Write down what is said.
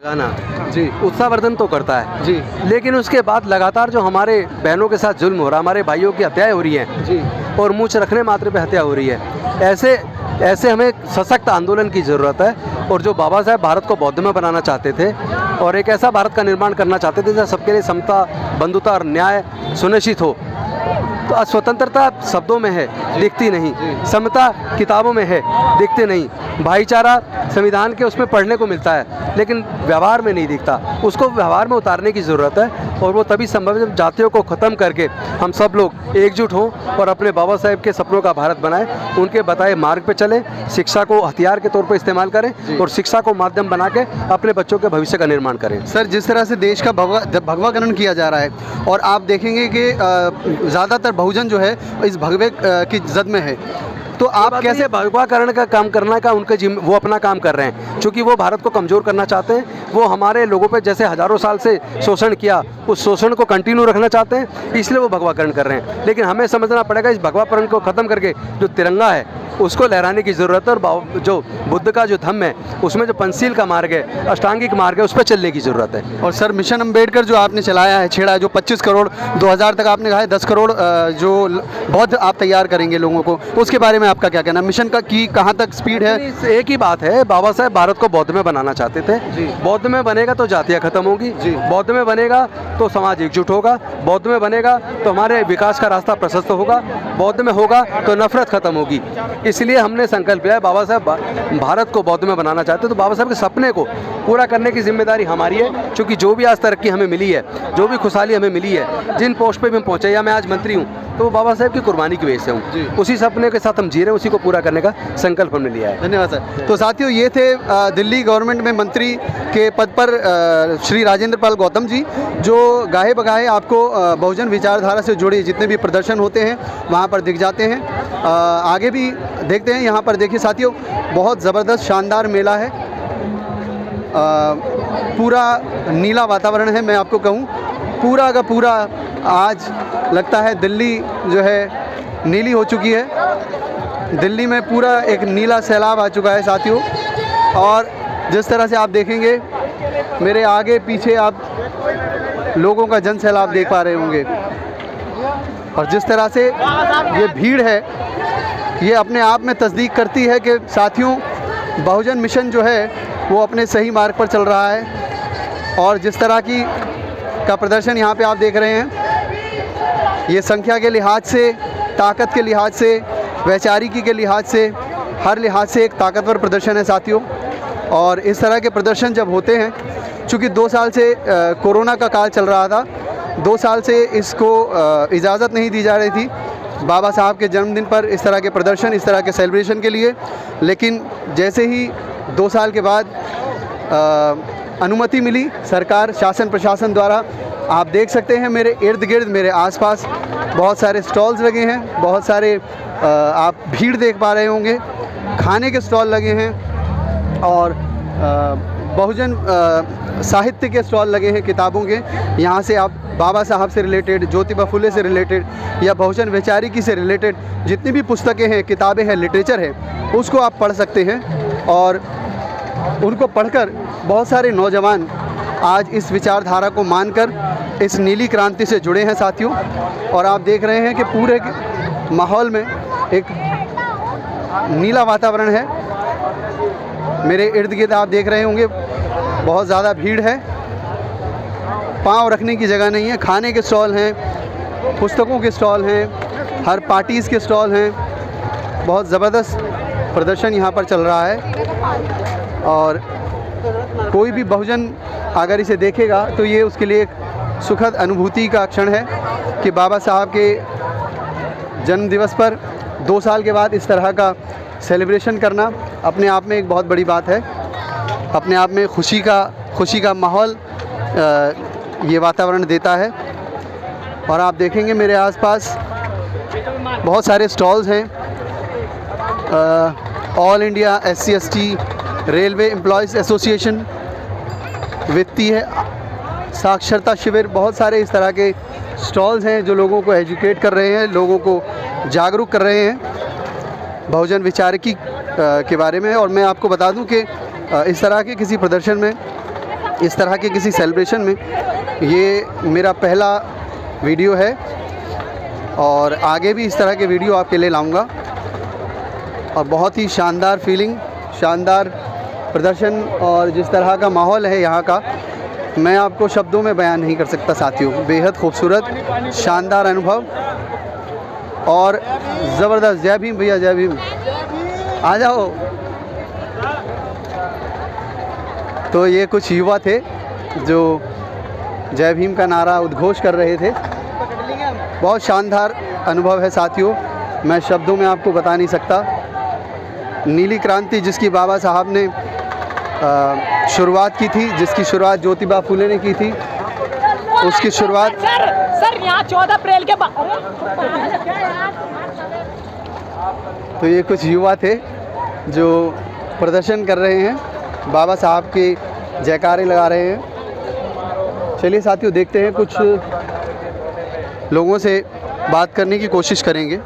गाना जी उत्साहवर्धन तो करता है जी लेकिन उसके बाद लगातार जो हमारे बहनों के साथ जुल्म हो रहा है, हमारे भाइयों की हत्याएं हो रही हैं जी और मूछ रखने मात्र पे हत्या हो रही है, ऐसे ऐसे हमें सशक्त आंदोलन की ज़रूरत है। और जो बाबा साहब भारत को बौद्धमय बनाना चाहते थे और एक ऐसा भारत का निर्माण करना चाहते थे जहाँ सबके लिए समता, बंधुता और न्याय सुनिश्चित हो, तो स्वतंत्रता शब्दों में है, दिखती नहीं। समता किताबों में है, दिखते नहीं। भाईचारा संविधान के उसमें पढ़ने को मिलता है लेकिन व्यवहार में नहीं दिखता। उसको व्यवहार में उतारने की ज़रूरत है और वो तभी संभव है जब जातियों को ख़त्म करके हम सब लोग एकजुट हों और अपने बाबा साहेब के सपनों का भारत बनाएं, उनके बताए मार्ग पे चलें, शिक्षा को हथियार के तौर पर इस्तेमाल करें और शिक्षा को माध्यम बना के अपने बच्चों के भविष्य का निर्माण करें। सर, जिस तरह से देश का भगवाकरण किया जा रहा है और आप देखेंगे कि ज़्यादातर बहुजन जो है इस भगवे की जद में है, तो आप कैसे भगवाकरण का काम करना का उनके वो अपना काम कर रहे हैं, क्योंकि वो भारत को कमज़ोर करना चाहते हैं। वो हमारे लोगों पे जैसे हज़ारों साल से शोषण किया, उस शोषण को कंटिन्यू रखना चाहते हैं, इसलिए वो भगवाकरण कर रहे हैं। लेकिन हमें समझना पड़ेगा इस भगवाकरण को ख़त्म करके जो तिरंगा है उसको लहराने की ज़रूरत है और जो बुद्ध का जो धम्म है उसमें जो पंचशील का मार्ग है, अष्टांगिक मार्ग है, उस पर चलने की ज़रूरत है। और सर, मिशन अम्बेडकर जो आपने चलाया है, छेड़ा है, जो 25 करोड़ 2000 तक आपने कहा है 10 करोड़ जो बौद्ध आप तैयार करेंगे लोगों को, उसके बारे में आपका क्या कहना है? मिशन का की कहाँ तक स्पीड है? एक ही बात है, बाबा साहेब भारत को बौद्ध में बनाना चाहते थे। बौद्ध में बनेगा तो जातियाँ खत्म होगी, बौद्ध में बनेगा तो समाज एकजुट होगा, बौद्ध में बनेगा तो हमारे विकास का रास्ता प्रशस्त होगा, बौद्ध में होगा तो नफरत खत्म होगी। इसलिए हमने संकल्प लिया है, बाबा साहब भारत को बौद्ध में बनाना चाहते हैं तो बाबा साहब के सपने को पूरा करने की जिम्मेदारी हमारी है। क्योंकि जो भी आज तरक्की हमें मिली है, जो भी खुशहाली हमें मिली है, जिन पोस्ट पे भी हम पहुँचे या मैं आज मंत्री हूँ तो वो बाबा साहब की कुर्बानी की वजह से हूँ। उसी सपने के साथ हम जी रहे हैं, उसी को पूरा करने का संकल्प हमने लिया है। धन्यवाद सर। तो साथियों, ये थे दिल्ली गवर्नमेंट में मंत्री के पद पर श्री राजेंद्र पाल गौतम जी, जो गाहे बगाहे आपको बहुजन विचारधारा से जुड़े जितने भी प्रदर्शन होते हैं वहाँ पर दिख जाते हैं। आगे भी देखते हैं। यहाँ पर देखिए साथियों, बहुत ज़बरदस्त शानदार मेला है, पूरा नीला वातावरण है। मैं आपको कहूँ पूरा का पूरा आज लगता है दिल्ली जो है नीली हो चुकी है। दिल्ली में पूरा एक नीला सैलाब आ चुका है साथियों। और जिस तरह से आप देखेंगे मेरे आगे पीछे आप लोगों का जन सैलाब देख पा रहे होंगे। और जिस तरह से ये भीड़ है ये अपने आप में तस्दीक करती है कि साथियों बहुजन मिशन जो है वो अपने सही मार्ग पर चल रहा है। और जिस तरह का प्रदर्शन यहाँ पे आप देख रहे हैं, ये संख्या के लिहाज से, ताकत के लिहाज से, वैचारिकी के लिहाज से, हर लिहाज से एक ताकतवर प्रदर्शन है साथियों। और इस तरह के प्रदर्शन जब होते हैं, चूँकि 2 साल से कोरोना का काल चल रहा था, 2 साल से इसको इजाज़त नहीं दी जा रही थी बाबा साहब के जन्मदिन पर इस तरह के प्रदर्शन, इस तरह के सेलिब्रेशन के लिए। लेकिन जैसे ही 2 साल के बाद अनुमति मिली सरकार, शासन प्रशासन द्वारा, आप देख सकते हैं मेरे इर्द गिर्द, मेरे आसपास बहुत सारे स्टॉल्स लगे हैं, बहुत सारे आप भीड़ देख पा रहे होंगे, खाने के स्टॉल लगे हैं और बहुजन साहित्य के स्टॉल लगे हैं, किताबों के। यहाँ से आप बाबा साहब से रिलेटेड, ज्योतिबा फुले से रिलेटेड या बहुजन वैचारिकी से रिलेटेड जितनी भी पुस्तकें हैं, किताबें हैं, लिटरेचर है, उसको आप पढ़ सकते हैं। और उनको पढ़कर बहुत सारे नौजवान आज इस विचारधारा को मानकर इस नीली क्रांति से जुड़े हैं साथियों। और आप देख रहे हैं कि पूरे माहौल में एक नीला वातावरण है। मेरे इर्द गिर्द आप देख रहे होंगे बहुत ज़्यादा भीड़ है, पाँव रखने की जगह नहीं है। खाने के स्टॉल हैं, पुस्तकों के स्टॉल हैं, हर पार्टीज़ के स्टॉल हैं। बहुत ज़बरदस्त प्रदर्शन यहाँ पर चल रहा है। और कोई भी बहुजन अगर इसे देखेगा तो ये उसके लिए एक सुखद अनुभूति का क्षण है कि बाबा साहब के जन्म दिवस पर 2 साल के बाद इस तरह का सेलिब्रेशन करना अपने आप में एक बहुत बड़ी बात है। अपने आप में खुशी का माहौल ये वातावरण देता है। और आप देखेंगे मेरे आसपास बहुत सारे स्टॉल्स हैं। All India SC/ST railway employees association, वित्तीय साक्षरता शिविर, बहुत सारे इस तरह के स्टॉल्स हैं जो लोगों को एजुकेट कर रहे हैं, लोगों को जागरूक कर रहे हैं बहुजन विचारिकी के बारे में। और मैं आपको बता दूं कि इस तरह के किसी प्रदर्शन में इस तरह के किसी सेलिब्रेशन में ये मेरा पहला वीडियो है और आगे भी इस तरह के वीडियो आपके लिए लाऊंगा। और बहुत ही शानदार फीलिंग, शानदार प्रदर्शन और जिस तरह का माहौल है यहाँ का, मैं आपको शब्दों में बयान नहीं कर सकता साथियों। बेहद खूबसूरत, शानदार अनुभव और ज़बरदस्त। जय भीम भैया, जय भीम, आ जाओ। तो ये कुछ युवा थे जो जय भीम का नारा उद्घोष कर रहे थे। बहुत शानदार अनुभव है साथियों, मैं शब्दों में आपको बता नहीं सकता। नीली क्रांति जिसकी बाबा साहब ने शुरुआत की थी, जिसकी शुरुआत ज्योतिबा फुले ने की थी, उसकी शुरुआत सर यहाँ 14 अप्रैल के बाद। तो ये कुछ युवा थे जो प्रदर्शन कर रहे हैं, बाबा साहब के जयकारे लगा रहे हैं। चलिए साथियों, देखते हैं, कुछ लोगों से बात करने की कोशिश करेंगे।